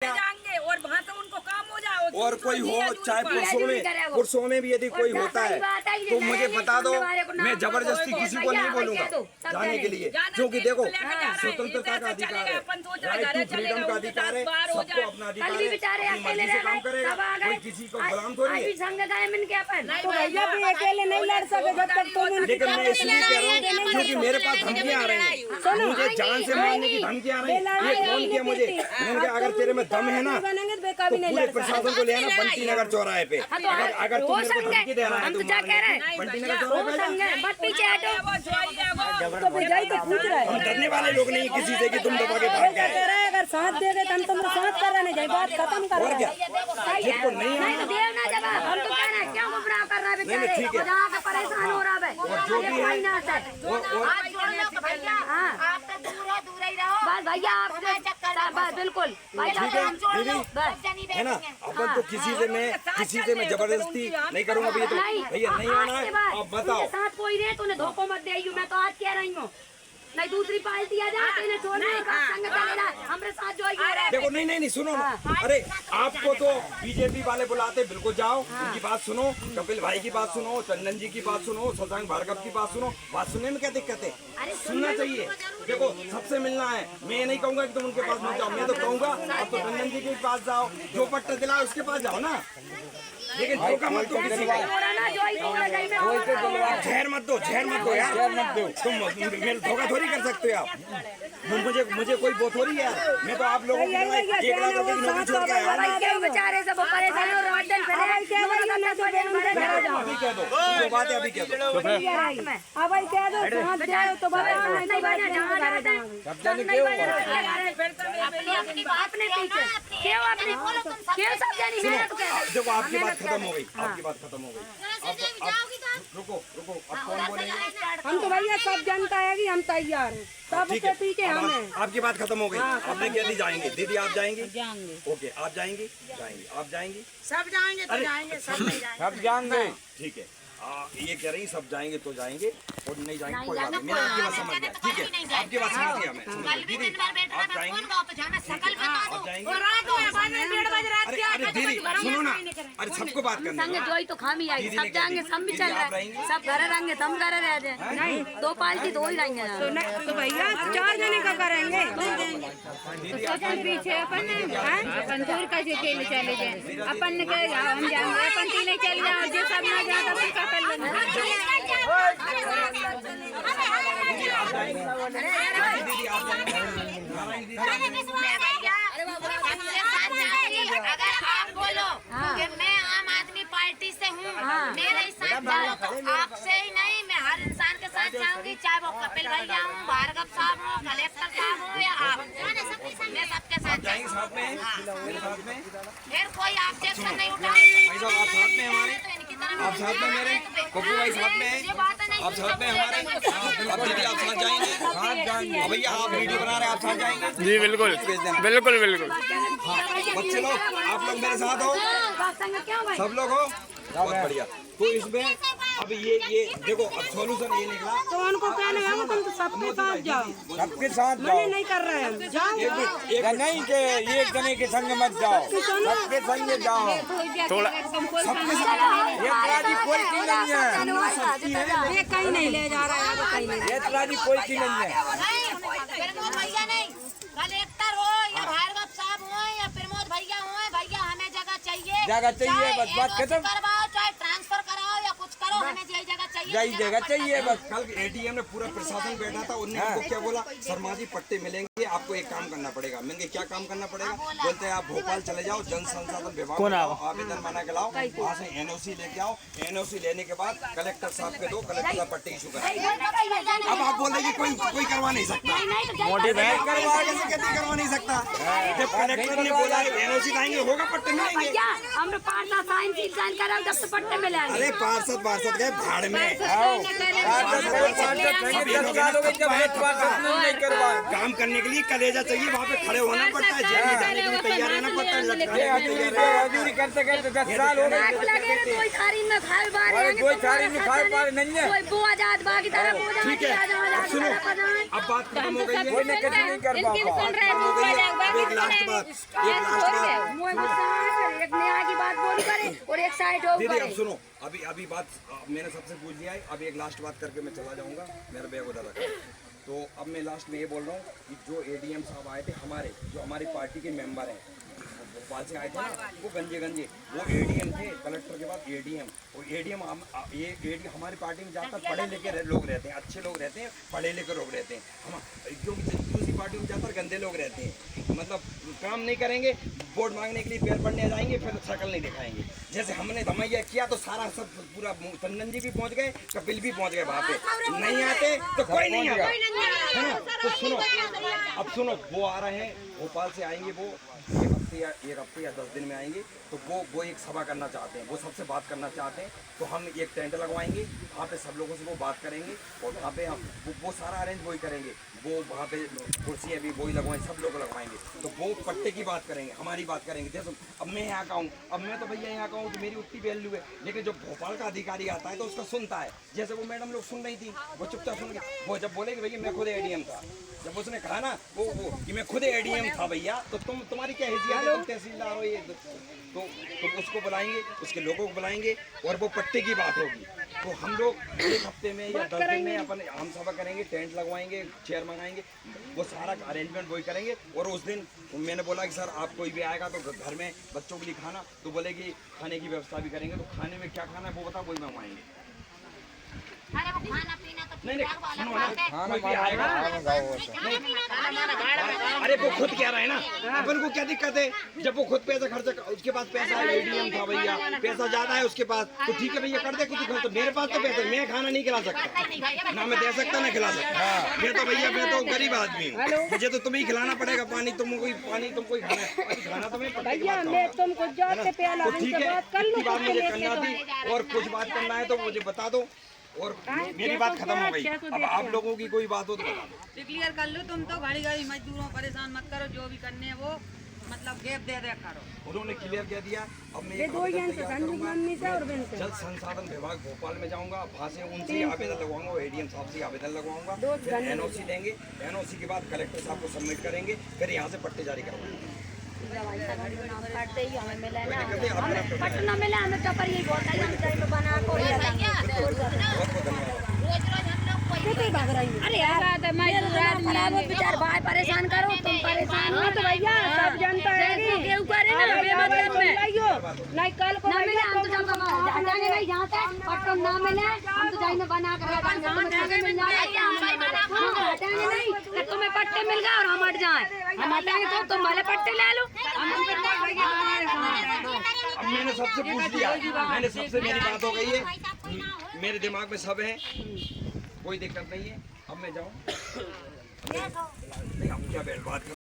जाएंगे और वहाँ से उनको काम हो जाए और कोई हो चाहे पुरुषों में भी यदि कोई होता है तो मुझे बता दो, मैं जबरदस्ती किसी को नहीं बोलूंगा जाने के लिए, क्योंकि देखो स्वतंत्रता का अधिकार है, राइट टू फ्रीडम का अधिकार है, सबको अपना अधिकार है, अपनी मर्जी से काम करेगा, कोई किसी को गुलाम थोड़ी है। तो भैया भी अकेले नहीं लड़ सके जब तक तुम। लेकिन मैं इसलिए कह रहा हूँ क्योंकि मेरे पास धमकियाँ आ रही हैं, मुझे जान से मारने की धमकियाँ आ रही हैं। ये फोन किया मुझे, मैंने कहा अगर तेरे में दम है ना तो पूरे प्रशासन को ले आना बंटी नगर चौराहे पे। अगर तुम मेरे को धमकी दे रहा है तो बंटी नगर चौराहे पे डरने वाले लोग नहीं किसी से कि तुम दबा के भाग गए। अगर साथ दे गए तो हम साथ कर रहे हैं, बात खत्म कर और क्या जिसको नहीं है नहीं ठीक है, परेशान हो रहा है और जो भी है बस भैया आप बिल्कुल है ना। अपन तो किसी से मैं जबरदस्ती नहीं करूँगा भैया, तो भैया नहीं आना है आप बताओ। साथ कोई रहे तूने धोखो मत दे, मैं तो आज कह रही हूँ नहीं दूसरी पार्टी आ जाए छोड़ने हमारे साथ जो देखो नहीं सुनो ना, अरे आपको तो बीजेपी वाले बुलाते, बिल्कुल जाओ उनकी बात सुनो, कपिल भाई की बात सुनो, चंदन जी की बात सुनो, शशांक भार्गव की बात सुनो, बात सुनने में क्या दिक्कत है, सुनना चाहिए। देखो सबसे मिलना है, मैं नहीं कहूँगा कि तुम उनके पास मत जाओ, मैं तो कहूँगा अब तो चंदन जी के पास जाओ, जो पट्टा दिला उसके पास जाओ ना, लेकिन धोखा मत दो किसी को, जहर मत दो यार, तुम मेरे धोखा थोड़ी कर सकते हो आप, मुझे कोई वो थोड़ी है, मैं तो आप लोगों की 1 लाख रुपए की नौकरी छोड़ के आया। अभी कह दो जो बात है, अभी कह दो देखो आपकी बात खत्म हो गई, आपकी बात खत्म हो गई, अब रुको अब कौन बोलेंगे? हम तो भैया सब जनता है कि हम तैयार हैं, सब ठीक है हमें। आपकी बात खत्म हो गई, आपने कह दी जाएंगे, दीदी आप जाएंगी? ओके आप जाएंगी, आप जाएंगी, सब जाएंगे तो जाएंगे, सब जाएंगे, ठीक है। ये कह रही सब जाएंगे तो जाएंगे और नहीं जाएंगे कोई बात नहीं, मैंने आपकी बात समझ गया, ठीक है आपकी बात समझ गया मैं। दीदी आप जाएंगे, अरे दीदी सुनो ना, अरे सबको बात करनी है, जोई तो खामी आई, सब जाएंगे, सब भी चल रहा है, सब घर रहेंगे, हम घर रह जाए, नहीं 2 पार्टी तो ही रहेंगे तो भैया 4 जने का करेंगे, पीछे अपन दूर का अकेले चले जाए, अपन के हम जाएंगे, अपन तीन चल जाओ, जो सब ना जाता फिर क्या कर लेंगे। अगर आप बोलो कि मैं आम आदमी पार्टी से हूँ, मेरे साथ जाओ तो आपसे ही नहीं, मैं हर इंसान के साथ जाऊंगी, चाहे वो कपिल भैया हूँ, भार्गव साहब हो, कलेक्टर साहब हो या आप, मैं सबके साथ जाएंगे साथ में, मेरे साथ में, फिर कोई ऑब्जेक्शन नहीं उठाएंगे। आप साथ में हमारे, आप साथ में मेरे पप्पू भाई साथ में है, आप साथ में हमारे, अब दीदी आप साथ जाएंगे, भैया आप वीडियो बना रहे हैं, आप साथ जाएंगे जी बिल्कुल बिल्कुल। हाँ बच्चे लोग आप लोग मेरे साथ हो, सब लोग हो, बहुत बढ़िया। तो इसमें अब ये देखो अब सॉल्यूशन ये निकला, तो उनको कहने लगा तुम तो सबके साथ जाओ, सबके साथ जाओ, नहीं कर रहे हैं, जाओ नहीं के एक जने के संग मत जाओ, सबके संग जाओ, थोड़ा सबके साथ ये कोई की नहीं है, ये कहीं नहीं ले जा रहा है, कहीं नहीं, ये कोई की नहीं है, प्रमोद भैया नहीं, कलेक्टर हो या भार्गव साहब हो या प्रमोद भैया हो, भैया हमें जगह चाहिए, बस बात खत्म, करवाओ चाहे ट्रांसफर कराओ या कुछ करो, हमें यही जगह चाहिए बस। कल एटीएम में पूरा प्रशासन बैठा था, उन्होंने हमको क्या बोला, शर्मा जी पट्टे मिलेंगे, आपको एक काम करना पड़ेगा। मैंने क्या काम करना पड़ेगा, बोलते हैं आप भोपाल चले जाओ, जन संसाधन विभाग में आवेदन बना के लाओ, वहाँ से एनओसी लेके आओ, एनओसी लेने के बाद कलेक्टर साहब के दो, कलेक्टर साहब पट्टे इशू करें। अब आप बोल रहे कोई करवा नहीं सकता, करवा नहीं सकता, जब कलेक्टर ने बोला एनओसी लाएंगे होगा पट्टे मिलेंगे, हमने पार्षद साइन करा जब तो पट्टे मिलेंगे। अरे पार्षद गए भाड़ में, काम करने के लिए कलेजा चाहिए, वहाँ पे खड़े होना पड़ता है, जेल में जाने के लिए तैयार रहना पड़ता है, मजदूरी करते करते 10 साल हो गए। कोई थारी में खाए बाहर अरे कोई थारी में खाए पार नहीं है। कोई वो आजाद बाकी तरह वो ठीक है, अब सुनो, अब बात खत्म हो गई है। कोई नहीं कुछ नहीं कर एक लास्ट बात, एक न्याय की बात बोल करे और एक साइड हो दीदी अब करे। सुनो, अभी बात मैंने सबसे पूछ लिया है, अभी एक लास्ट बात करके मैं चला जाऊंगा, मेरा बैग उधर रखा। तो अब मैं लास्ट में ये बोल रहा हूँ कि जो एडीएम साहब आए थे हमारे, जो हमारी पार्टी के मेंबर हैं, भोपाल से आए थे ना, वो गंजे वो एडीएम थे, कलेक्टर के बाद एडीएम। वो एडीएम ये हमारी पार्टी में ज़्यादातर पढ़े लिखे लोग रहते हैं, अच्छे लोग रहते हैं, पढ़े लिखे लोग रहते हैं। हम क्योंकि दूसरी पार्टी में ज़्यादातर गंदे लोग रहते हैं, मतलब काम नहीं करेंगे, वोट मांगने के लिए पैर पड़ने जाएंगे, फिर शक्ल नहीं दिखाएंगे। जैसे हमने धमैया किया तो सारा सब पूरा चंदन जी भी पहुँच गए, कपिल भी पहुँच गए वहाँ पे। नहीं आते तो कोई नहीं आता, है ना? तो सुनो, अब सुनो, वो आ रहे हैं, भोपाल से आएंगे, वो एक हफ्ते या 10 दिन में आएंगे। तो वो एक सभा करना चाहते हैं, वो सबसे बात करना चाहते हैं। तो हम एक टेंट लगवाएंगे, वहाँ पे सब लोगों से वो बात करेंगे और वहाँ पे हम वो सारा अरेंज वही करेंगे। वो वहाँ पे कुर्सियाँ भी वही लगवाएंगे, सब लोग लगवाएंगे। तो वो पट्टे की बात करेंगे, हमारी बात करेंगे। जैसे अब मैं यहाँ का हूँ, अब मैं तो भैया यहाँ का हूँ कि मेरी उतनी वैल्यू है, लेकिन जो भोपाल का अधिकारी आता है तो उसका सुनता है। जैसे वो मैडम लोग सुन रही थी, वो चुपचाप सुन के, वो जब बोले कि भैया मैं खुद एडीएम था, जब उसने कहा ना वो कि मैं खुद एडीएम था भैया, तो तुम्हारी क्या हैसियत है, तुम तहसीलदार हो, ये तो उसको बुलाएंगे, उसके लोगों को बुलाएंगे और वो पट्टे की बात होगी। तो हम लोग एक हफ्ते में या 10 दिन में अपन आम सभा करेंगे, टेंट लगवाएंगे, चेयर मंगाएंगे, वो सारा अरेंजमेंट वही करेंगे। और उस दिन मैंने बोला कि सर आप कोई भी आएगा तो घर में बच्चों के लिए खाना, तो बोले कि खाने की व्यवस्था भी करेंगे। तो खाने में क्या खाना है वो बताओ, वही मंगवाएंगे। अरे वो खाना पीना तो नहीं सुनो, कोई भी आएगा, अरे वो खुद कह रहा है ना, अपन को क्या दिक्कत है? जब वो खुद पैसा खर्चा, उसके पास पैसा है, एडीएम था भैया, पैसा ज्यादा है उसके पास, तो ठीक है भैया कर दे कुछ खर्च। तो मेरे पास तो पैसा, मैं खाना नहीं खिला सकता ना, मैं दे सकता ना खिला सकता। मैं तो भैया, मैं तो गरीब आदमी हूँ, मुझे तो तुम्हें खिलाना पड़ेगा पानी, तुमको खाना तो मैं तुमको जाते प्याला तो ठीक है, इतनी बात मुझे करना थी। और कुछ बात करना है तो मुझे बता दो, और मेरी बात खत्म हो गई। अब आप लोगों की कोई बात हो तो बता दो। क्लियर कर लो, तुम तो घड़ी घड़ी मजदूरों को परेशान मत करो, जो भी करने है वो मतलब गैप दे करो। उन्होंने क्लियर कह दिया। अब मैं जल संसाधन विभाग भोपाल में जाऊंगा, वहाँ से उनसे आवेदन लगवाऊंगा, एडीएम साहब से आवेदन लगवाऊंगा, फिर एनओसी लेंगे, एनओसी के बाद कलेक्टर साहब को सबमिट करेंगे, फिर यहाँ से पट्टे जारी करवाएंगे। पटना मिला हमें तो पर यही बहुत है, हम बना को अरे यार वो बेचार भाई परेशान करो, तुम परेशान हो तो भैया सब जनता है क्यों करे ना बेमतलब में नहीं कल को ना मिले हम तो जाएंगे नहीं जाते पटना ना मिले हम तो जाएंगे बना कर हटाएंगे नहीं, तुम्हें पट्टे मिल गए और हम हट जाए, हम हटाएंगे तो तुम भले पट्टे ले लो। अब मैंने सबसे पूछ लिया, मैंने सबसे, मेरी बात हो गई है, मेरे दिमाग में सब है, कोई दिक्कत नहीं है। अब मैं जाऊँ, अब क्या बात